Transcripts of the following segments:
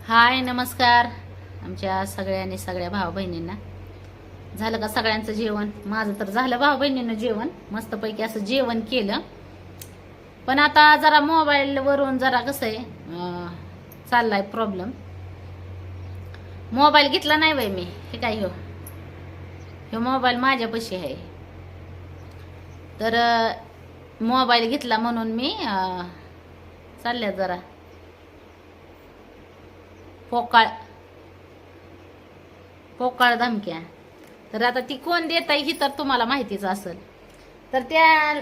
हाय नमस्कार आमच्या सगळ्या भाऊ बहिणींना. झालं का सगळ्यांचं जेवण? माझं तर झालं भाऊ बहिणींना जेवण, मस्तपैकी असं जेवण केलं. पण आता जरा मोबाईल वरून जरा कसं आहे चाललाय प्रॉब्लेम. मोबाईल घेतला नाही बाई मी. हे काय ह्यो मोबाईल माझ्यापाशी आहे. तर मोबाईल घेतला म्हणून मी चालल्या जरा पोकाळ पोकाळ धमक्या. तर आता ती कोण देत आहे ही तर तुम्हाला माहितीच असेल. तर त्या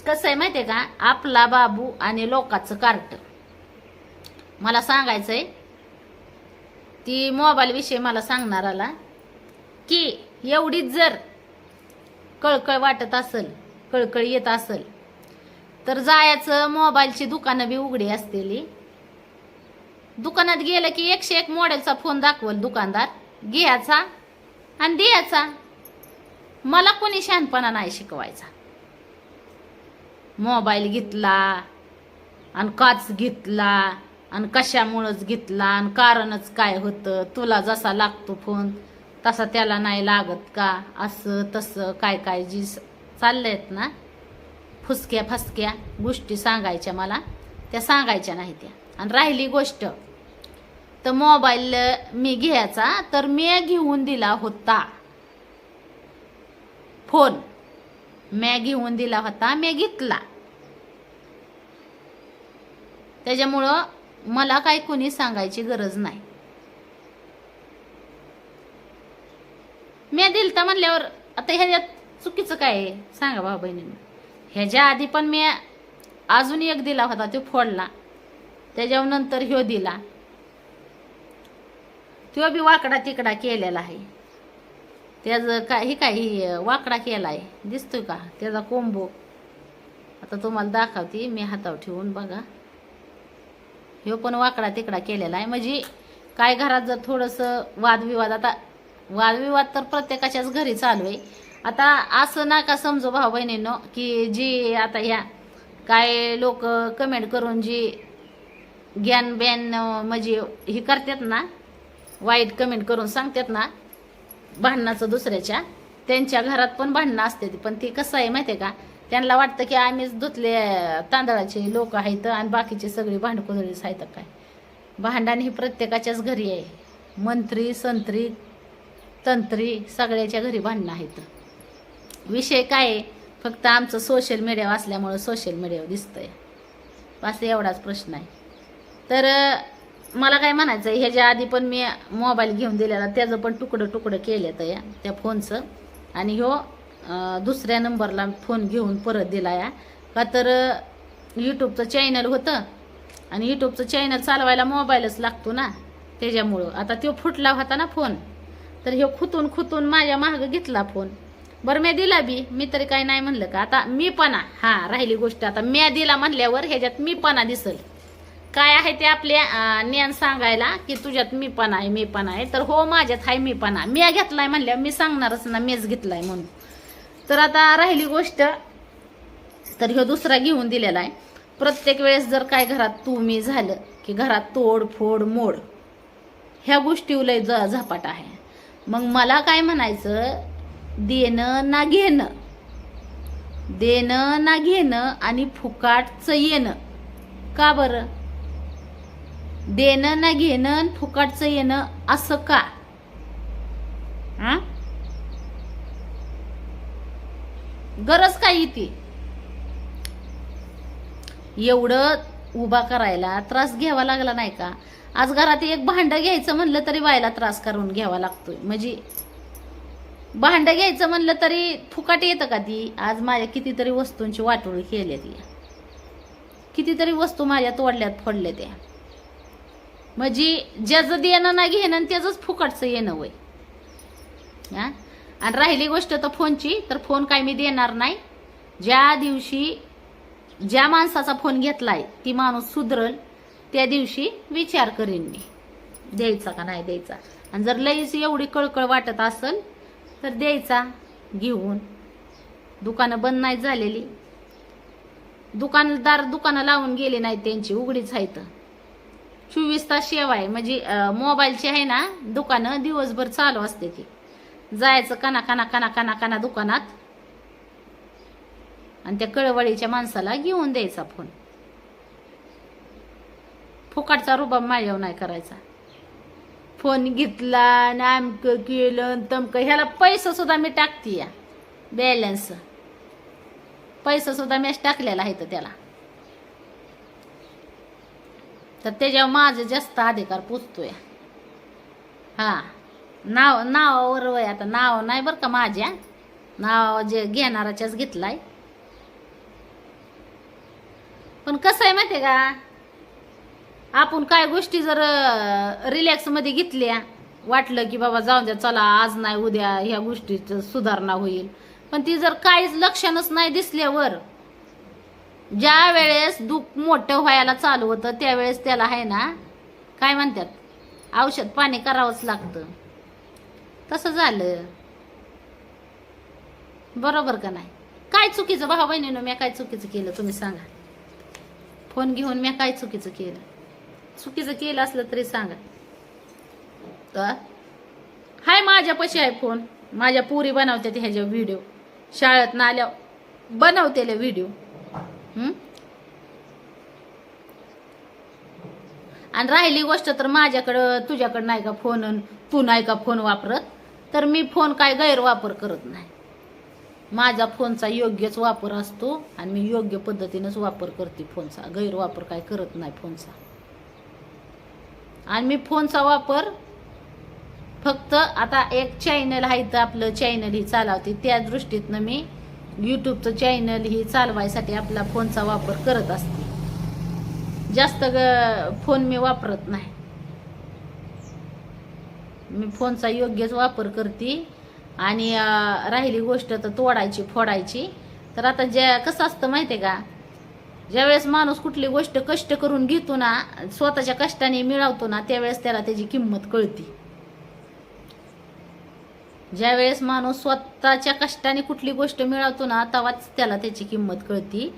कसं आहे माहितीये का, आपला बाबू आणि लोकांचं कार्ट. मला सांगायचंय ती मोबाईल विषयी मला सांगणार आला की एवढीच जर कळकळ वाटत असेल, कळकळ येत असेल तर जायचं. मोबाईलची दुकानं बी उघडी असतेली. दुकानात गेलं की 101 मॉडेलचा फोन दाखवल दुकानदार, घ्यायचा आणि द्यायचा. मला कोणी शहाणपणा नाही शिकवायचा. मोबाईल घेतला आणि काच घेतला आणि कशामुळेच घेतला आणि कारणच काय होतं, तुला जसा लागतो फोन तसा त्याला नाही लागत का, असं तसं काय काय जी चाललेत ना फुसक्या फसक्या गोष्टी सांगायच्या मला, त्या सांगायच्या नाही त्या. आणि राहिली गोष्ट तर मोबाईल मी घ्यायचा तर मी घेऊन दिला होता फोन. मी घेऊन दिला होता, मी घेतला. त्याच्यामुळं मला काही कोणी सांगायची गरज नाही. मी दिलता म्हणल्यावर आता ह्याच्यात चुकीचं काय आहे सांगा भाऊ बहिणींना. ह्याच्या आधी पण मी अजून एक दिला होता, तो फोडला. त्याच्यानंतर ह्यो दिला, तो बी वाकडा तिकडा केलेला आहे. त्याचं काही वाकडा केलाय दिसतोय का त्याचा कोंबो. आता तुम्हाला दाखवते मी हातावर ठेवून बघा. ह्यो पण वाकडा तिकडा केलेला आहे. म्हणजे काय घरात जर थोडंसं वादविवाद, आता वादविवाद तर प्रत्येकाच्याच घरी चालू आहे. आता असं नका समजू भाऊ बहिणींनो की जी आता ह्या काय लोक कमेंट करून जी ज्ञान बॅन म्हणजे हे करतात ना, वाईट कमेंट करून सांगतात ना भांडणाचं दुसऱ्याच्या, त्यांच्या घरात पण भांडणं असते. पण ती कसं आहे माहिती आहे का, त्यांना वाटतं की आम्हीच धुतले तांदळाचे लोक आहेत आणि बाकीचे सगळे भांडकुदळीच आहेत. काय भांडण ही प्रत्येकाच्याच घरी आहे. मंत्री संत्री तंत्री सगळ्याच्या घरी भांडणं आहेत. विषय काय आहे, फक्त आमचं सोशल मीडिया असल्यामुळं सोशल मीडियावर दिसतंय बस, एवढाच प्रश्न आहे. तर मला काय म्हणायचं आहे, ह्याच्या आधी पण मी मोबाईल घेऊन दिलेला, त्याचं पण तुकडं केलं तर त्या फोनचं. आणि ह्यो दुसऱ्या नंबरला फोन घेऊन परत दिला या का, तर यूट्यूबचं चॅनल होतं आणि यूट्यूबचं चॅनल चालवायला मोबाईलच लागतो ना. त्याच्यामुळं आता तो फुटला होता ना फोन, तर ह्यो खुतून माझ्या मागं घेतला फोन. बरं मी दिला बी, मी तरी काही नाही म्हणलं का. आता मीपणा राहिली गोष्ट. आता मी दिला म्हणल्यावर ह्याच्यात मीपणा दिसल काय आहे ते आपल्या ज्ञान सांगायला की तुझ्यात मीपणा आहे. तर हो माझ्यात आहे मीपणा. मी घेतलाय म्हणल्यावर मी सांगणारच ना मीच घेतलाय म्हणून. तर आता राहिली गोष्ट तर ह्यो दुसरा घेऊन दिलेला आहे. प्रत्येक वेळेस जर काय घरात तू मी झालं की घरात तोड फोड मोड ह्या गोष्टी लय झपाट आहे. मग मला काय म्हणायचं, देणं ना घेणं आणि फुकाटचं येणं. का बरं देणं ना घेणं फुकाटचं येणं असं का? गरज काय येते एवढं उभा करायला? त्रास घ्यावा लागला नाही का? आज घरात एक भांड घ्यायचं म्हणलं तरी बायला त्रास करून घ्यावा लागतोय. म्हणजे भांड घ्यायचं म्हणलं तरी फुकाट येतं का ती? आज माझ्या कितीतरी वस्तूंची वाटोळी केली ती, कितीतरी वस्तू माझ्या तोडल्यात फोडल्या त्या. म्हणजे ज्याचं देणं ना घेणं त्याचंच फुकटचं येणं वय. आणि राहिली गोष्ट तर फोनची, तर फोन काय मी देणार नाही. ज्या दिवशी ज्या माणसाचा फोन घेतलाय ती माणूस सुधरल त्या दिवशी विचार करीन मी द्यायचा का नाही द्यायचा. आणि जर लईच एवढी कळकळ वाटत असेल तर द्यायचा घेऊन. दुकानं बंद नाही झालेली, दुकानदार दुकानं लावून गेले नाहीत, त्यांची उघडीच आहेत. 24 तास सेवा आहे. म्हणजे मोबाईलची आहे ना दुकानं दिवसभर चालू असते ती. जायचं काना काना काना काना काना दुकानात आणि त्या कळवळीच्या माणसाला घेऊन द्यायचा फोन. फुकाटचा रुबाब माझ्यावर नाही करायचा. फोन घेतला नामकं केलं तमकं. ह्याला पैसा सुद्धा मी टाकते या बॅलन्स. पैसा सुद्धा मीच टाकलेला आहे तर त्याला. तर त्याच्यावर माझं जास्त अधिकार पुजतोय. हा नावावर वय. आता नाव नाही बरं का माझ्या. नाव जे घेणाराच्याच घेतलाय. पण कसं आहे माहितीये का, आपण काय गोष्टी जर रिलॅक्स मध्ये घेतल्या, वाटलं की बाबा जाऊ द्या चला आज नाही उद्या ह्या गोष्टीत सुधारणा होईल, पण ती जर काहीच लक्षणच नाही दिसल्यावर, ज्या वेळेस दुःख मोठं व्हायला चालू होतं त्यावेळेस त्याला आहे ना काय म्हणतात औषध पाणी करावंच लागतं. तसं झालं बरोबर का नाही? काय चुकीचं भाऊ बहिणीनं मी काय चुकीचं केलं तुम्ही सांगा. फोन घेऊन मी काय चुकीचं केलं? चुकीचं केलं असलं तरी सांगा. तर हाय माझ्यापाशी आहे फोन. माझ्या पुरी बनवतात ह्याच्या व्हिडिओ. शाळेत ना आल्या बनवतेले व्हिडिओ. आणि राहिली गोष्ट तर माझ्याकडं तुझ्याकडं नाही का फोन, तू नाही का फोन वापरत, तर मी फोन काय गैरवापर करत नाही. माझा फोनचा योग्यच वापर असतो आणि मी योग्य पद्धतीनेच वापर करते फोनचा. गैरवापर काय करत नाही फोनचा. आणि मी फोनचा वापर फक्त आता एक चॅनल आहे तर आपलं चॅनल ही चालवते, त्या दृष्टीतनं मी यूट्यूबचं चॅनल ही चालवायसाठी आपला फोनचा वापर करत असते. जास्त फोन मी वापरत नाही. मी फोनचा योग्यच वापर करते. आणि राहिली गोष्ट तर तोडायची फोडायची, तर आता कसं असतं माहितीये का, ज्यावेळेस माणूस कुठली गोष्ट कष्ट करून घेतो ना, स्वतःच्या कष्टाने मिळवतो ना, त्यावेळेस त्याला त्याची किंमत कळते. ज्यावेळेस माणूस स्वतःच्या कष्टाने कुठली गोष्ट मिळवतो ना, तेव्हाच त्याला त्याची किंमत कळते.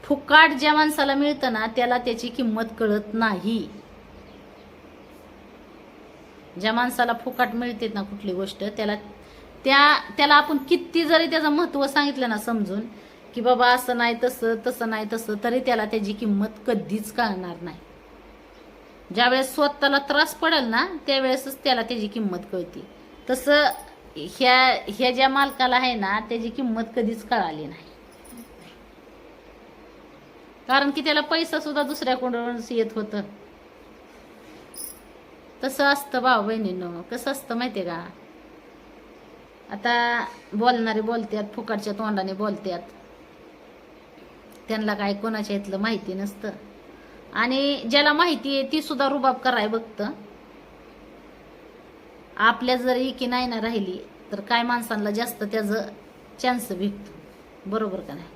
फुकाट ज्या माणसाला मिळतं ना त्याला त्याची किंमत कळत नाही. ज्या माणसाला फुकाट मिळते ना कुठली गोष्ट, त्याला आपण किती जरी त्याचं महत्व सांगितलं ना समजून, की बाबा असं नाही तसं तसं नाही तसं, तरी त्याला त्याची किंमत कधीच कळणार नाही. ज्यावेळेस स्वतःला त्रास पडेल ना त्यावेळेसच त्याला त्याची किंमत कळते. तसं ह्या ज्या मालकाला आहे ना त्याची किंमत कधीच कळाली नाही. कारण की त्याला पैसा सुद्धा दुसऱ्याकडून येत होतं. तसं असतं भाऊ बहिणींनो. कसं असतं माहितीये का, आता बोलणारे बोलतात, फुकटच्या तोंडाने बोलतात, त्यांना काय कोणाच्या इथलं माहिती नसतं. आणि ज्याला माहिती आहे ती सुद्धा रुबाब कराय बघतं. आपल्या जर एकी नाही ना राहिली तर काय माणसांना जास्त त्याचं चान्स भेटतो. बरोबर का नाही?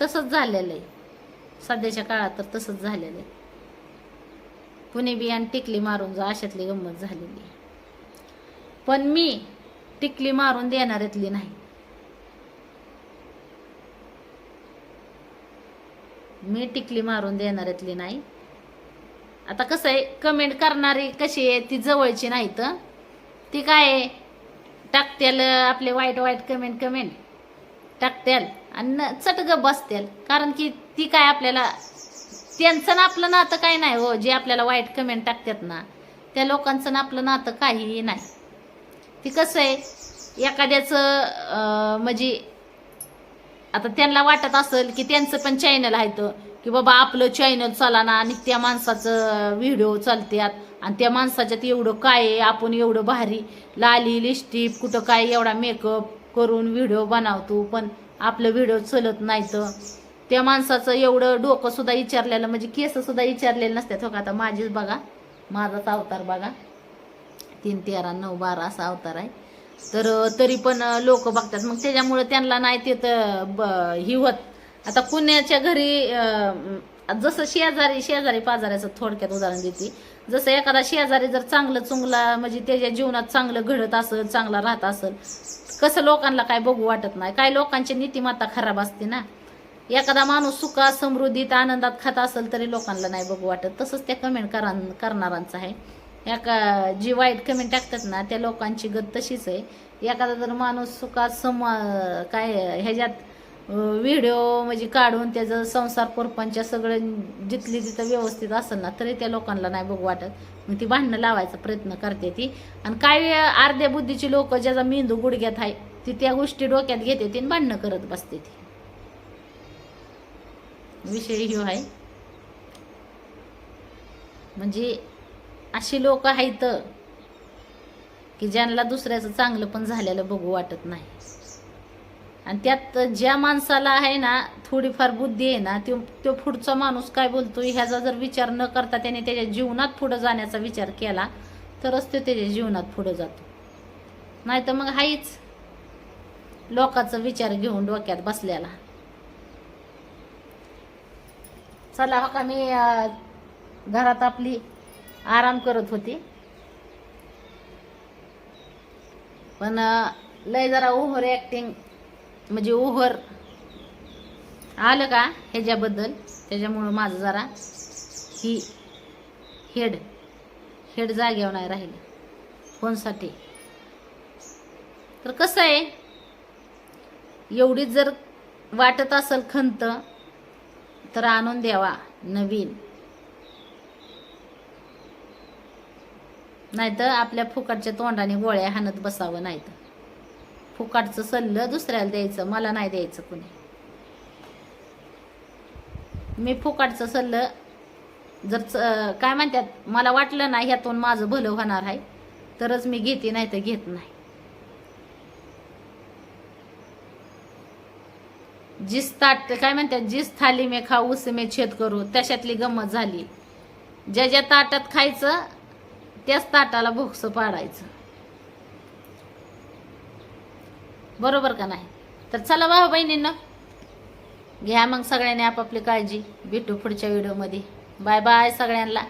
तसंच झालेलं आहे सध्याच्या काळात. तर तसंच झालेलं आहे. कुणी बी आणि टिकली मारून जा अशातली गंमत झालेली आहे. पण मी टिकली मारून देणाऱ्यातली नाही. मी टिकली मारून देणाऱ्यातली नाही. आता कसं आहे, कमेंट करणारी कशी आहे ती जवळची नाही तर ती काय टाकत्याल आपले वाईट वाईट कमेंट टाकत्याल आणि चटग बसत्याल. कारण की ती काय आपल्याला त्यांचं ना आपलं नातं काय नाही हो. जे आपल्याला वाईट कमेंट टाकतात ना त्या लोकांचं ना आपलं नातं काहीही नाही. ती कसं आहे, एखाद्याचं म्हणजे आता त्यांना वाटत असेल की त्यांचं पण चॅनल आहे तर की बाबा आपलं चॅनल चला ना आणि त्या माणसाचं व्हिडिओ चालतात आणि त्या माणसाच्यात एवढं काय आहे, आपण एवढं भारी लाली लिपस्टिक कुठं काय एवढा मेकअप करून व्हिडिओ बनवतो पण आपलं व्हिडिओ चलत नाही. तर त्या माणसाचं एवढं डोकं सुद्धा विचारलेलं म्हणजे केस सुद्धा विचारलेलं नसतात. हो का, आता माझीच बघा, माझाच अवतार बघा, 3, 13, 9, 12 असा अवतार आहे. तर तरी पण लोक बघतात. मग त्याच्यामुळे त्यांना नाही ते तर ही होत. आता पुण्याच्या घरी जसं शेजारी पाजाऱ्याचं थोडक्यात उदाहरण देते. जसं एखादा शेजारी जर चांगलं चुंगला म्हणजे त्याच्या जीवनात चांगलं घडत असेल, चांगला राहत असेल, कसं लोकांना काय बघू वाटत नाही. काय लोकांची नीतिमत्ता खराब असते ना. एखादा माणूस सुखात समृद्धीत आनंदात खात असेल तरी लोकांना नाही बघू वाटत. तसंच त्या कमेंट करणारांचं आहे. जी वाईट कमेंट टाकतात ना त्या लोकांची गत तशीच आहे. एखादा जर माणूस सुखात काय ह्याच्यात व्हिडिओ म्हणजे काढून त्याचं संसार परपंच सगळं जिथली तिथं व्यवस्थित असेल ना तरी त्या लोकांना नाही बघू वाटत. मग ती भांडणं लावायचा प्रयत्न करते ती. आणि काय अर्ध्या बुद्धीची लोक ज्याचा मेंदू गुडघ्यात आहे ती त्या गोष्टी डोक्यात घेते ती भांडणं करत बसते ती. विषय ह्यो आहे. म्हणजे अशी लोक आहेत की ज्यांना दुसऱ्याचं चांगलं पण झालेलं बघू वाटत नाही. आणि त्यात ज्या माणसाला आहे ना थोडीफार बुद्धी आहे ना तो पुढचा माणूस काय बोलतोय ह्याचा जर विचार न करता त्याने त्याच्या जीवनात पुढे जाण्याचा विचार केला तरच तो त्याच्या जीवनात पुढे जातो. नाही तर मग हाईच लोकांचा विचार घेऊन डोक्यात बसलेला. चला हो का मी घरात आपली आराम करत होती पण लय जरा ओव्हर ॲक्टिंग म्हणजे ओव्हर आलं का ह्याच्याबद्दल त्याच्यामुळं माझं जरा ही हेड जागेवर नाही राहिलं फोनसाठी. तर कसं आहे एवढीच जर वाटत असेल खंत तर आणून द्यावा नवीन. नाहीतर आपल्या फुकटच्या तोंडाने गोळ्या हाणत बसावं. नाही तर फुकटचं सल्लं दुसऱ्याला द्यायचं मला नाही द्यायचं कुणी. मी फुकटचं सल्लं जर काय म्हणतात मला वाटलं ना ह्यातून माझं भलं होणार आहे तरच मी घेते नाही तर घेत नाही. जिस ताट काय म्हणतात जिस थाली में खाऊ उस में छेद करू तशातली गंमत झाली. ज्या ताटात खायचं त्याच ताटाला भोगसं पाडायचं. बरोबर का नाही. तर चला भाऊ बहिणींना घ्या मग सगळ्यांनी आपापली काळजी. भेटू पुढच्या व्हिडिओमध्ये. बाय बाय सगळ्यांना.